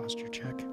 posture check.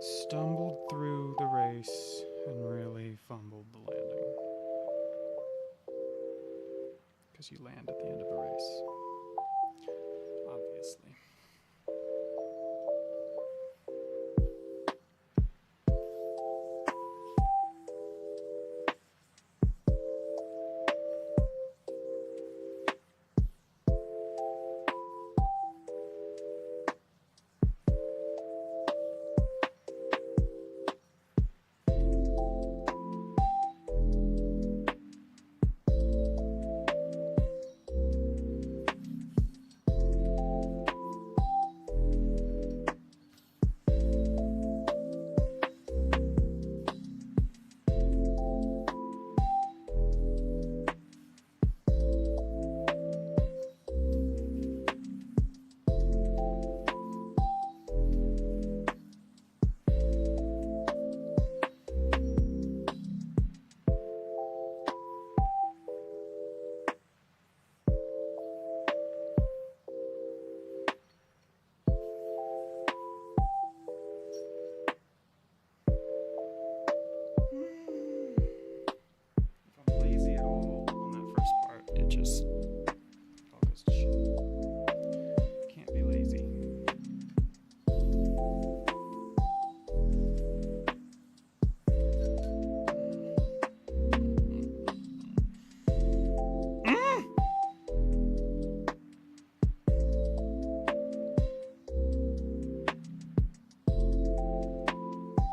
Stumbled through the race and really fumbled the landing. Because you land at the end of a race. Obviously.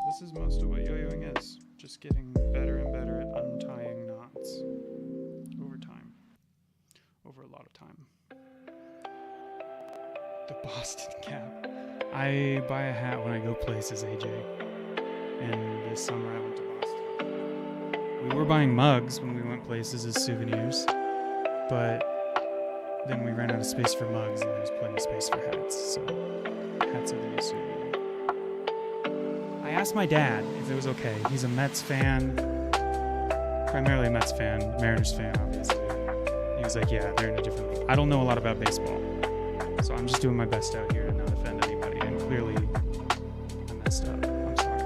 This is most of what yo-yoing is. Just getting better and better at untying knots over time. Over a lot of time. The Boston cap. I buy a hat when I go places, AJ. And this summer I went to Boston. We were buying mugs when we went places as souvenirs. But then we ran out of space for mugs and there's plenty of space for hats. So hats are the new souvenir. I asked my dad if it was okay. He's a Mets fan, primarily a Mets fan, Mariners fan, obviously. He was like, yeah, they're in a different league. I don't know a lot about baseball, so I'm just doing my best out here to not offend anybody, and clearly I messed up. I'm sorry.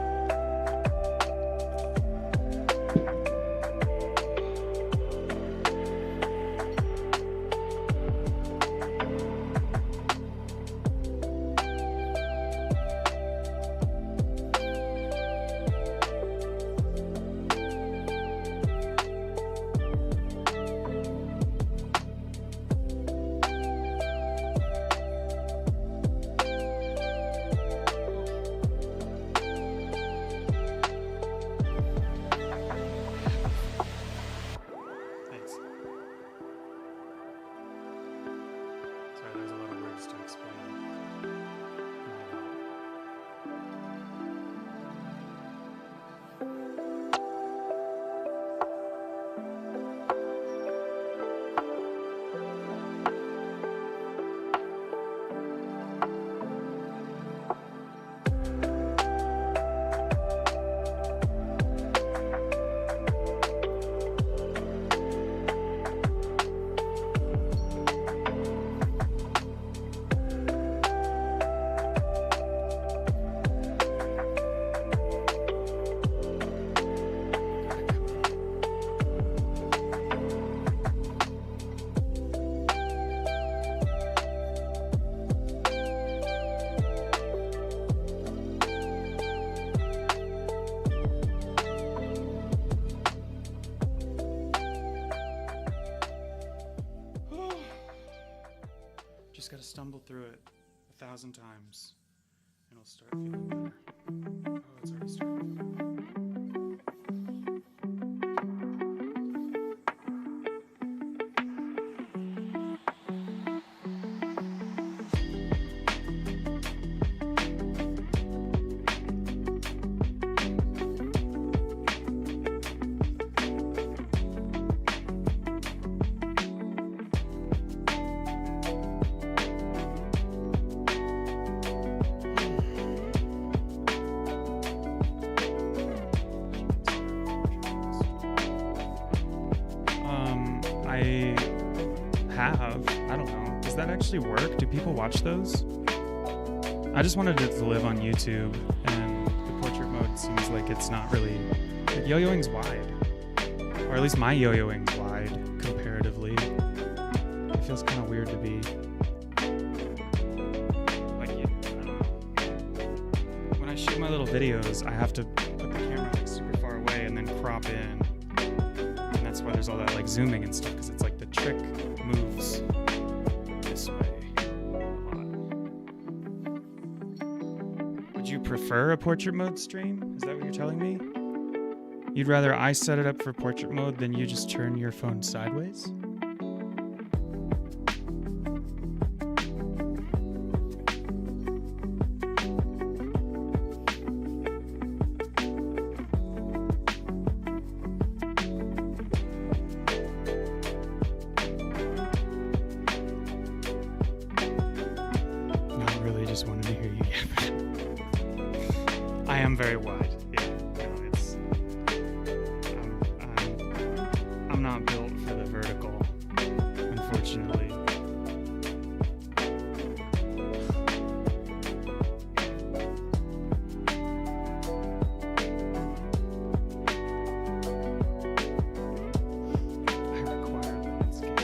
Just gotta stumble through it 1,000 times, and it'll start feeling better. Oh, it's already starting. I don't know. Does that actually work? Do people watch those? I just wanted it to live on YouTube, and the portrait mode seems like it's not really... Like, yo-yoing's wide. Or at least my yo-yoing's wide, comparatively. It feels kind of weird to be... Like, I don't know. When I shoot my little videos, I have to put the camera like super far away and then crop in. And that's why there's all that like zooming and stuff, because it's like the trick moves this way a lot. Would you prefer a portrait mode stream? Is that what you're telling me? You'd rather I set it up for portrait mode than you just turn your phone sideways? Not really, just wanted to hear you get that. I am very wide. Yeah, no, it's... I'm not built for the vertical, unfortunately. I require landscape.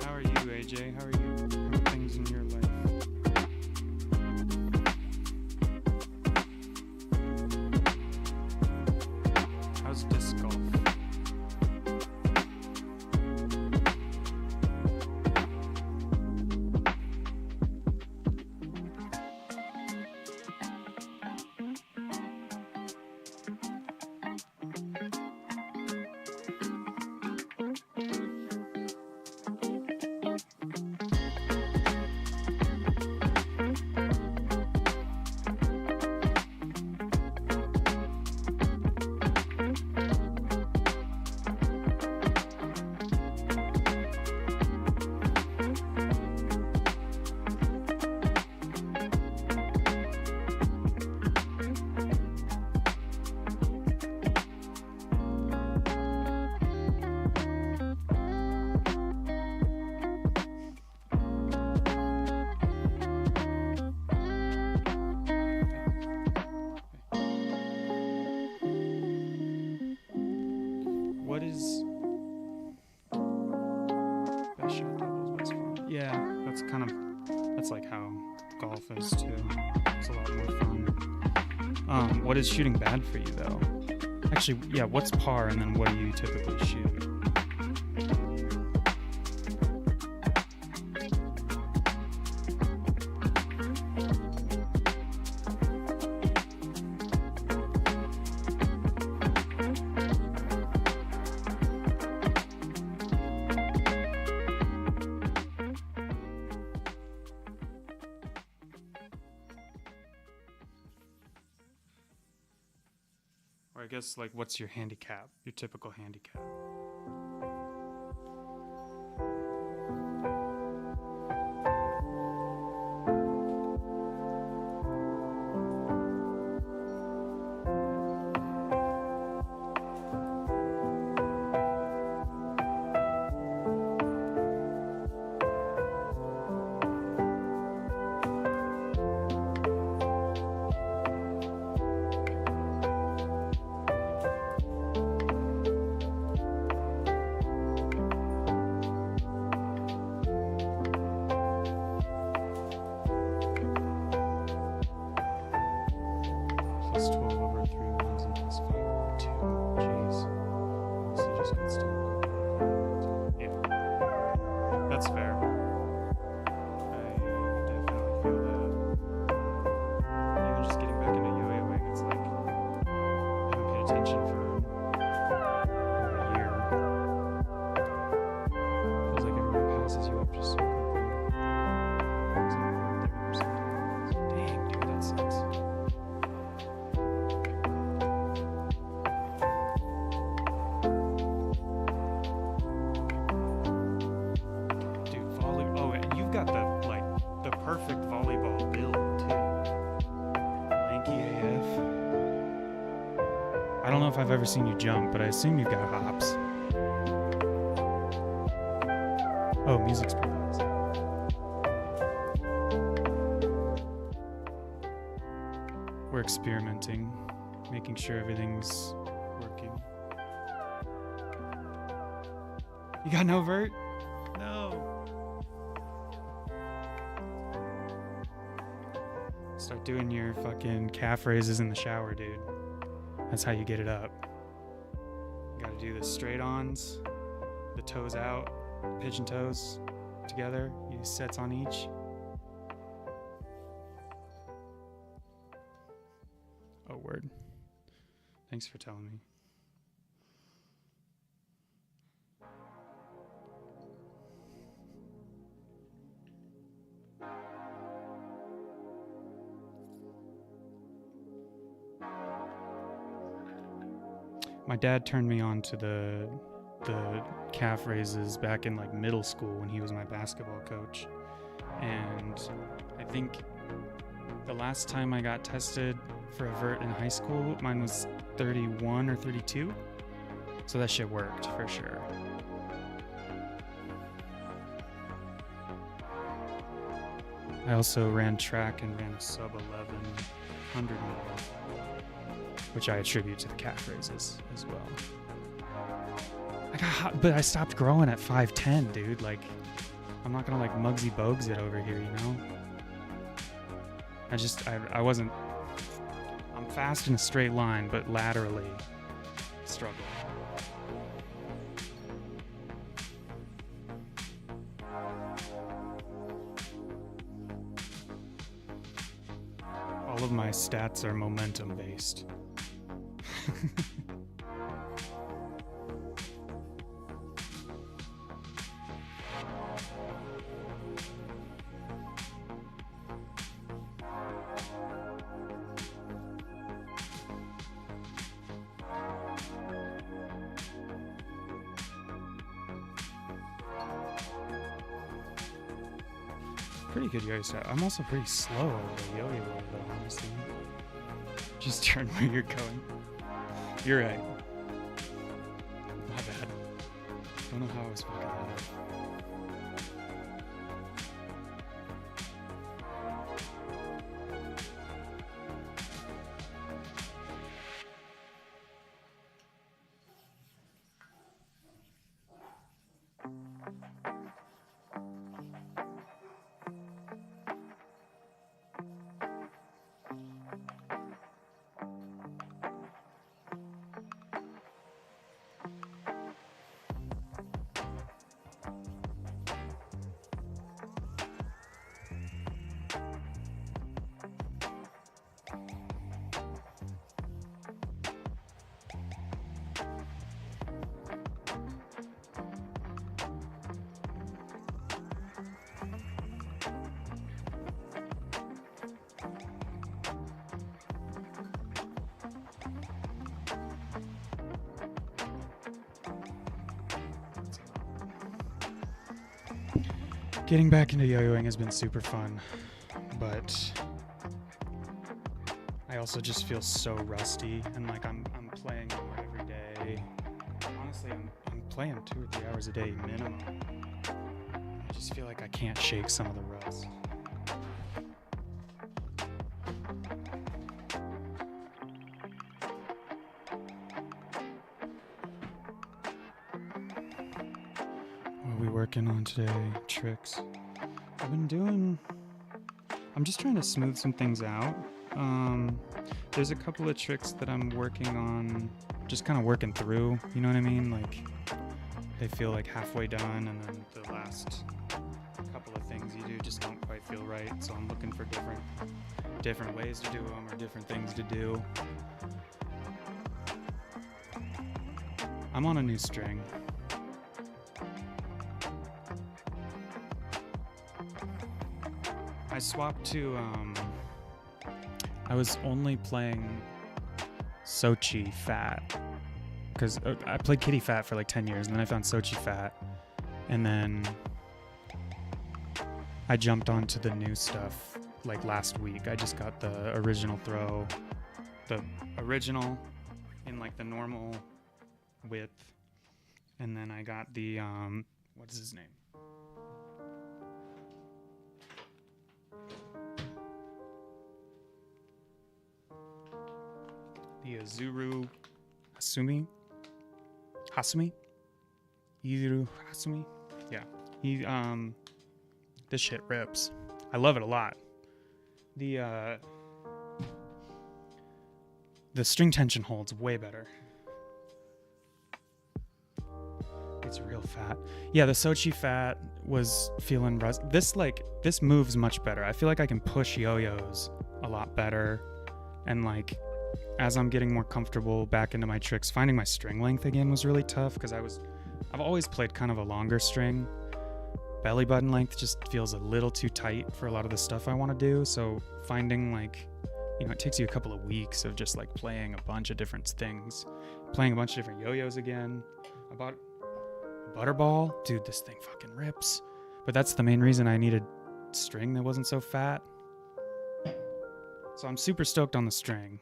How are you, AJ? How are you? How are things in your life? How's disc golf? What is best shot doubles, best fun? Yeah, that's like how golf is too. It's a lot more fun. What is shooting bad for you though? Actually, yeah, what's par and then what do you typically shoot? Or I guess, like, what's your handicap? Your typical handicap? attention for over a year. Feels like everyone passes you up just so quickly. It's like 30%. Dang, dude, that sucks. Dude, oh, and you've got the perfect volleyball build too. Lanky AF. I don't know if I've ever seen you jump, but I assume you've got hops. Oh, music's pretty nice. We're experimenting, making sure everything's working. You got no vert? No. Start doing your fucking calf raises in the shower, dude. That's how you get it up. You gotta do the straight ons, the toes out, pigeon toes together. You do sets on each. Oh, word. Thanks for telling me. My dad turned me on to the calf raises back in like middle school when he was my basketball coach. And I think the last time I got tested for a vert in high school, mine was 31 or 32. So that shit worked for sure. I also ran track and ran a sub 1100 meter, which I attribute to the calf raises as well. I got hot, but I stopped growing at 5'10", dude. Like, I'm not gonna like Muggsy Bogues it over here, you know? I wasn't, I'm fast in a straight line, but laterally struggle. All of my stats are momentum based. Pretty good yo-yo step. I'm also pretty slow over the yo-yo though, honestly. Just turn where you're going. You're right. My bad. Don't know how I was fucking that up. Getting back into yo-yoing has been super fun, but I also just feel so rusty and like I'm playing more every day. Honestly, I'm playing 2 or 3 hours a day minimum. I just feel like I can't shake some of the rust. What are we working on today? Tricks. I'm just trying to smooth some things out. There's a couple of tricks that I'm working on, just kind of working through, you know what I mean? Like, they feel like halfway done, and then the last couple of things you do just don't quite feel right, so I'm looking for different ways to do them, or different things to do. I'm on a new string. I swapped to, I was only playing Sochi Fat, because I played Kitty Fat for like 10 years, and then I found Sochi Fat, and then I jumped onto the new stuff like last week. I just got the original throw, the original in like the normal width, and then I got the, what is his name? The Azuru Hasumi? Izuru Hasumi? Yeah. This shit rips. I love it a lot. The string tension holds way better. It's real fat. Yeah, the Sochi Fat was feeling this moves much better. I feel like I can push yo-yos a lot better, and like as I'm getting more comfortable back into my tricks, finding my string length again was really tough, because I've always played kind of a longer string. Belly button length just feels a little too tight for a lot of the stuff I want to do, so finding like, it takes you a couple of weeks of just like playing a bunch of different things, playing a bunch of different yo-yos again. I bought a Butterball. Dude, this thing fucking rips. But that's the main reason I needed string that wasn't so fat. So I'm super stoked on the string.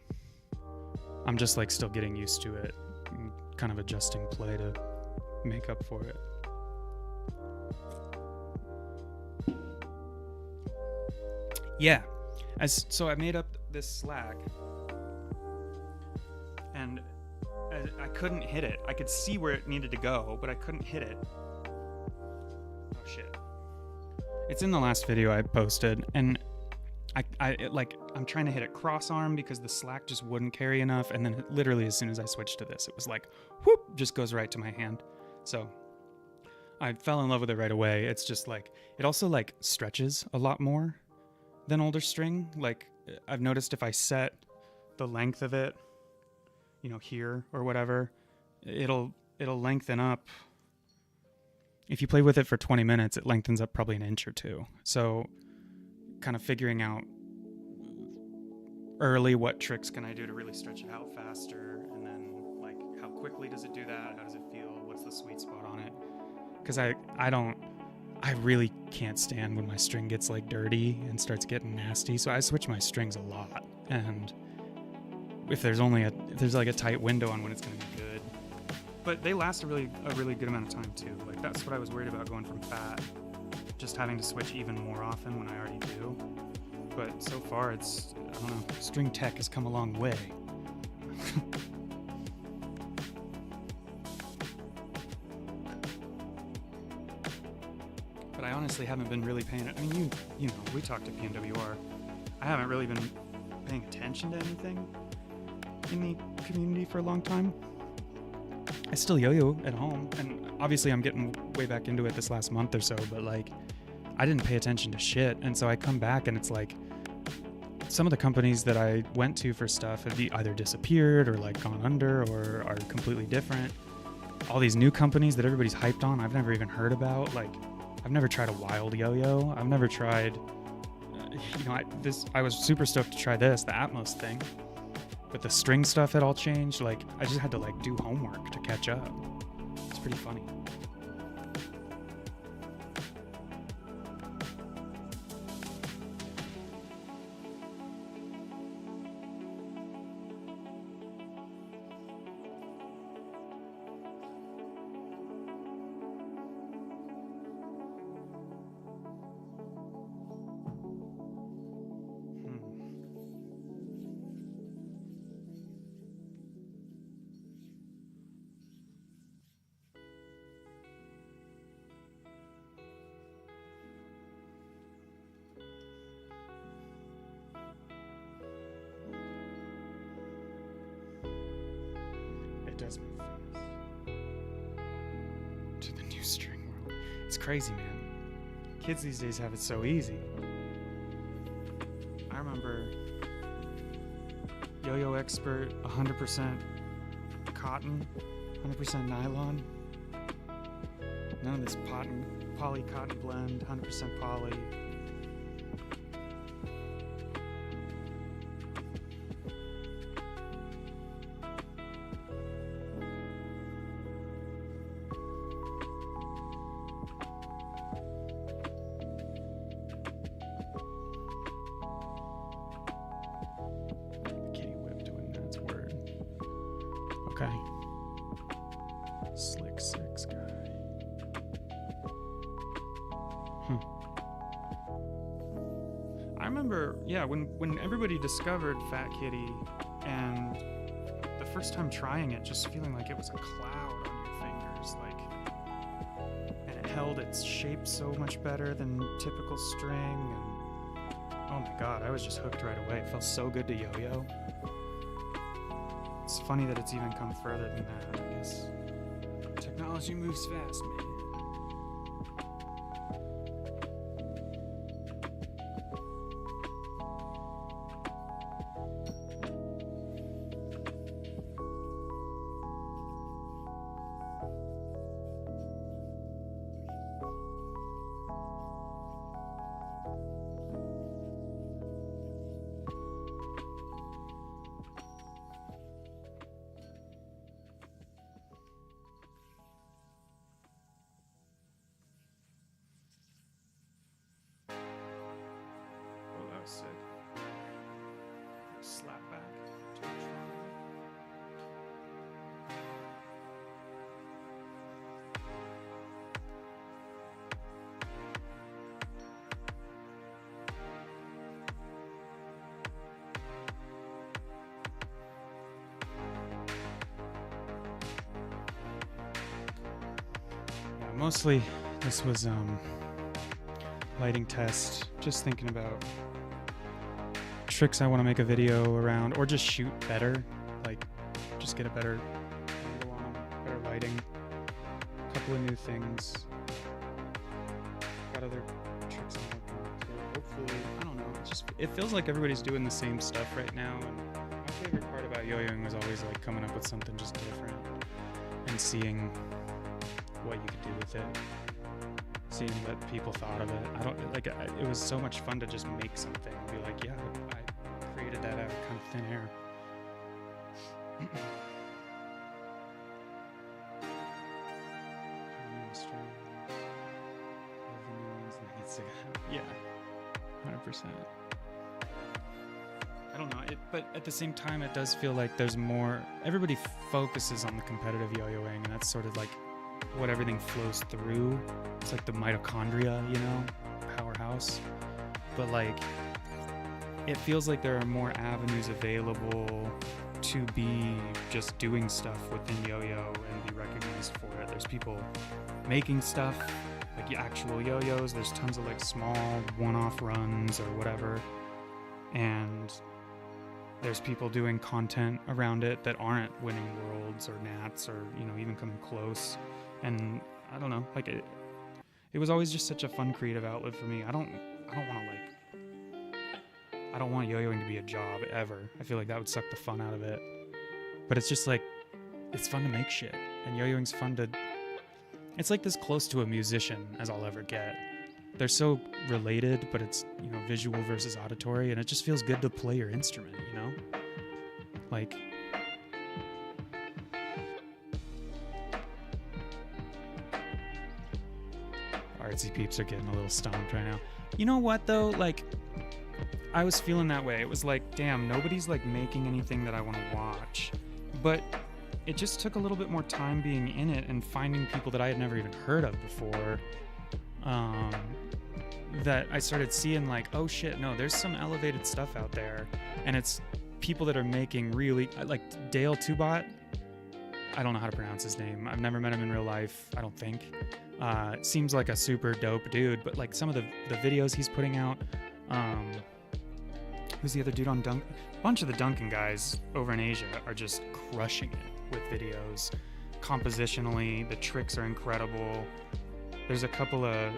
I'm just like still getting used to it, and kind of adjusting play to make up for it. Yeah, so I made up this slack, and I couldn't hit it. I could see where it needed to go, but I couldn't hit it. Oh shit. It's in the last video I posted, and I'm trying to hit it cross arm because the slack just wouldn't carry enough, and then literally as soon as I switched to this, it was like, whoop, just goes right to my hand. So I fell in love with it right away. It's just like, it also like stretches a lot more than older string. Like I've noticed if I set the length of it, here or whatever, it'll lengthen up. If you play with it for 20 minutes, it lengthens up probably an inch or two. So kind of figuring out early what tricks can I do to really stretch it out faster, and then like how quickly does it do that, how does it feel, what's the sweet spot on it, because I really can't stand when my string gets like dirty and starts getting nasty, so I switch my strings a lot, and if there's like a tight window on when it's going to be good, but they last a really good amount of time too. Like that's what I was worried about going from fat, just having to switch even more often when I already do. But so far it's, I don't know, string tech has come a long way. But I honestly haven't been really paying it. I mean, you know, we talked to PNWR. I haven't really been paying attention to anything in the community for a long time. I still yo-yo at home, and obviously I'm getting way back into it this last month or so, but like I didn't pay attention to shit, and so I come back and it's like some of the companies that I went to for stuff have either disappeared or like gone under or are completely different. All these new companies that everybody's hyped on, I've never even heard about. Like I've never tried a wild yo-yo. I've never tried, I was super stoked to try this, the Atmos thing. But the string stuff had all changed. Like I just had to like do homework to catch up. It's pretty funny. It does move fast. To the new string world. It's crazy, man. Kids these days have it so easy. I remember Yo-Yo Expert, 100% cotton, 100% nylon. None of this poly cotton blend, 100% poly. Kitty whipped when that's word. Okay. Slick six guy. I remember, yeah, when everybody discovered Fat Kitty, and the first time trying it, just feeling like it was a cloud on your fingers, like, and it held its shape so much better than typical string, and oh my god, I was just hooked right away. It felt so good to yo-yo. It's funny that it's even come further than that, I guess. Technology moves fast, man. Sick. Slap back to the trauma. Yeah, mostly this was lighting test, just thinking about tricks I want to make a video around, or just shoot better, like just get a better angle on them, better lighting, a couple of new things, got other tricks I'm working on too. Hopefully, I don't know, it feels like everybody's doing the same stuff right now, and my favorite part about yo-yoing was always like coming up with something just different and seeing what you could do with it, seeing what people thought of it. It was so much fun to just make something and be like, yeah, I created that out of kind of thin air. Yeah, 100%. I don't know, but at the same time, it does feel like there's more. Everybody focuses on the competitive yo-yoing, and that's sort of like what everything flows through. It's like the mitochondria, you know, powerhouse. But like, it feels like there are more avenues available to be just doing stuff within yo-yo and be recognized for it. There's people making stuff, like actual yo-yos. There's tons of like small one-off runs or whatever. And there's people doing content around it that aren't winning worlds or nats or, you know, even coming close. And I don't know, like it was always just such a fun creative outlet for me. I don't want yo-yoing to be a job ever. I feel like that would suck the fun out of it. But it's just like, it's fun to make shit. And yo-yoing's fun to, it's like this close to a musician as I'll ever get. They're so related, but it's, you know, visual versus auditory, and it just feels good to play your instrument, you know? Like, artsy peeps are getting a little stomped right now. You know what though? Like, I was feeling that way. It was like, damn, nobody's like making anything that I want to watch. But it just took a little bit more time being in it and finding people that I had never even heard of before. That I started seeing like, oh shit, no, there's some elevated stuff out there. And it's people that are making really, like Dale Tubot. I don't know how to pronounce his name. I've never met him in real life, I don't think. Seems like a super dope dude, but like some of the videos he's putting out, who's the other dude on Dunk? A bunch of the Duncan guys over in Asia are just crushing it with videos. Compositionally, the tricks are incredible. There's a couple of,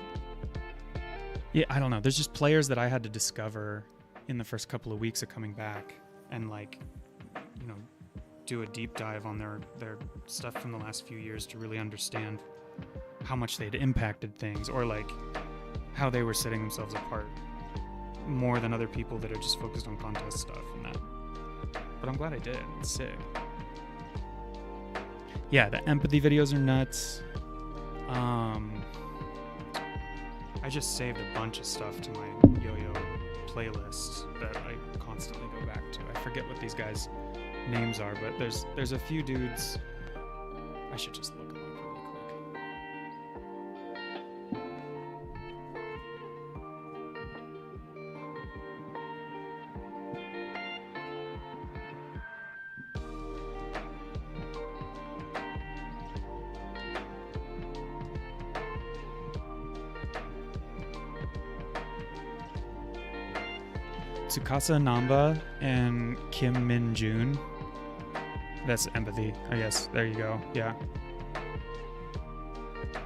yeah, I don't know. There's just players that I had to discover in the first couple of weeks of coming back and like, you know, do a deep dive on their stuff from the last few years to really understand how much they'd impacted things, or like how they were setting themselves apart more than other people that are just focused on contest stuff and that. But I'm glad I did. It's sick. Yeah, the empathy videos are nuts. I just saved a bunch of stuff to my YoYo playlist that I constantly go back to. I forget what these guys' names are, but there's a few dudes. I should just look them up really quick. Tsukasa Namba and Kim Min Jun. That's empathy, I guess. There you go. Yeah.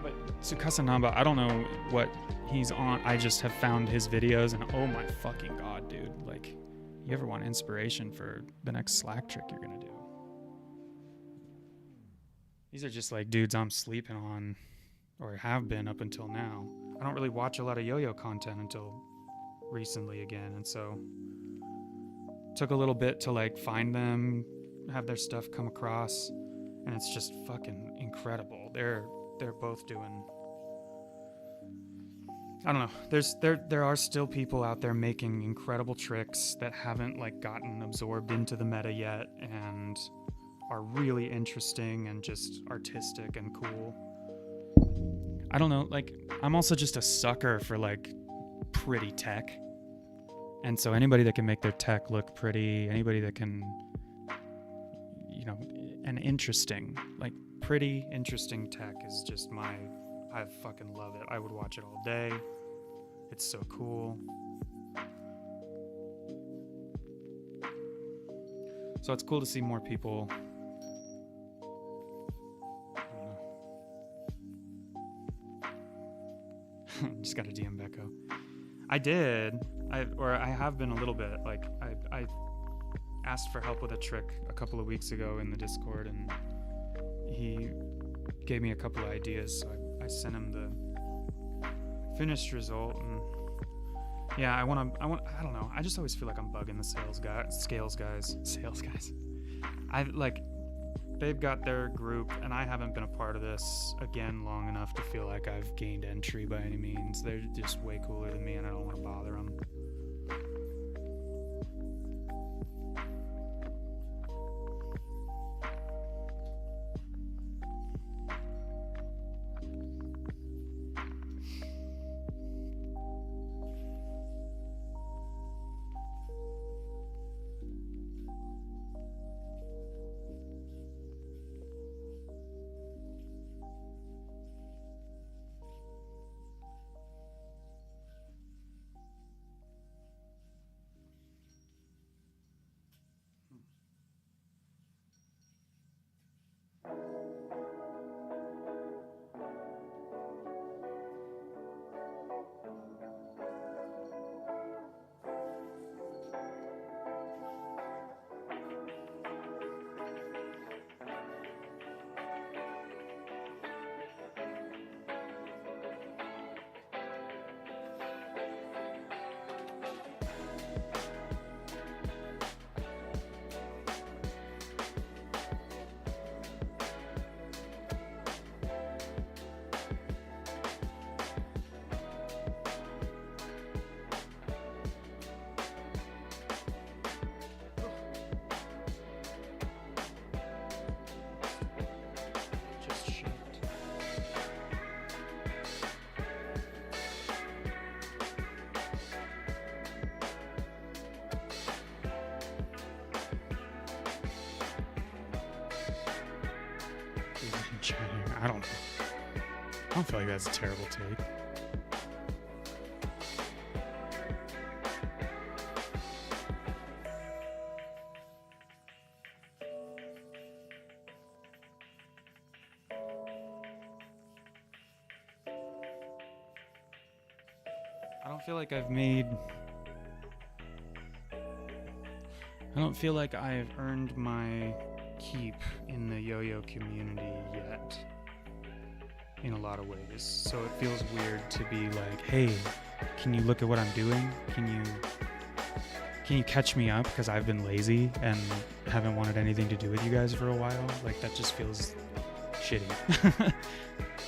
But Tsukasa Namba, I don't know what he's on. I just have found his videos, and oh my fucking god, dude. Like, you ever want inspiration for the next Slack trick you're gonna do? These are just like dudes I'm sleeping on, or have been up until now. I don't really watch a lot of YoYo content until recently again, and so took a little bit to like find them, have their stuff come across, and it's just fucking incredible. They're both doing, I don't know, there are still people out there making incredible tricks that haven't like gotten absorbed into the meta yet and are really interesting and just artistic and cool. I don't know, like, I'm also just a sucker for like pretty tech, and so anybody that can make their tech look pretty, anybody that can, you know, and interesting, like pretty interesting tech is just I fucking love it. I would watch it all day. It's so cool. So it's cool to see more people. Just got a DM Becco. I have been a little bit. Like, I asked for help with a trick a couple of weeks ago in the Discord, and he gave me a couple of ideas, so I sent him the finished result. And yeah, I don't know. I just always feel like I'm bugging the sales guys. They've got their group, and I haven't been a part of this again long enough to feel like I've gained entry by any means. They're just way cooler than me, and I don't want to bother them. I don't feel like that's a terrible take. I don't feel like I've earned my keep in the yo-yo community yet in a lot of ways. So it feels weird to be like, hey, can you look at what I'm doing? Can you catch me up? Because I've been lazy and haven't wanted anything to do with you guys for a while. Like, that just feels shitty.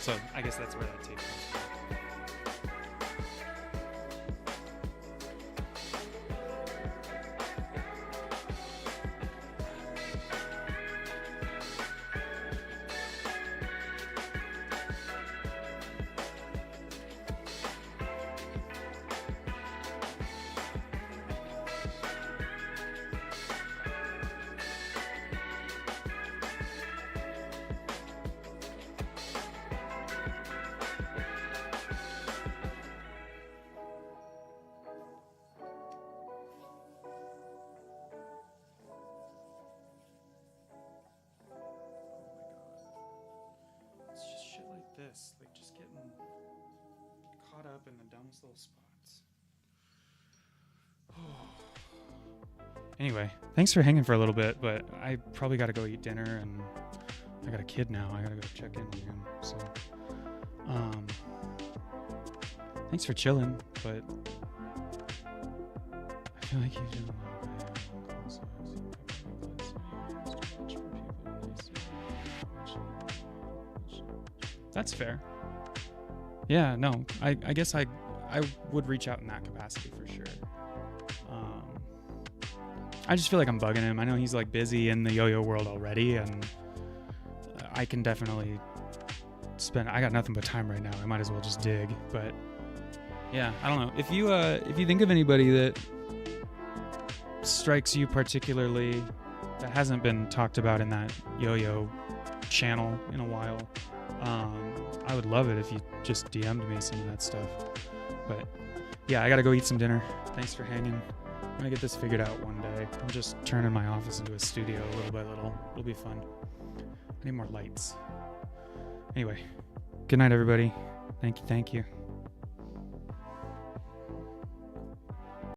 So I guess that's where that tape comes from. This, like, just getting caught up in the dumbest little spots. Anyway, thanks for hanging for a little bit, but I probably got to go eat dinner, and I got a kid now. I got to go check in with him. So, thanks for chilling, but I feel like you've done a lot. That's fair. Yeah, no, I guess I would reach out in that capacity for sure. I just feel like I'm bugging him. I know he's like busy in the yo-yo world already, and I can definitely I got nothing but time right now. I might as well just dig. But yeah, I don't know. If you think of anybody that strikes you particularly that hasn't been talked about in that yo-yo channel in a while, I would love it if you just DM'd me some of that stuff. But yeah, I gotta go eat some dinner. Thanks for hanging. I'm gonna get this figured out one day. I'm just turning my office into a studio little by little. It'll be fun. I need more lights. Anyway, good night, everybody. Thank you.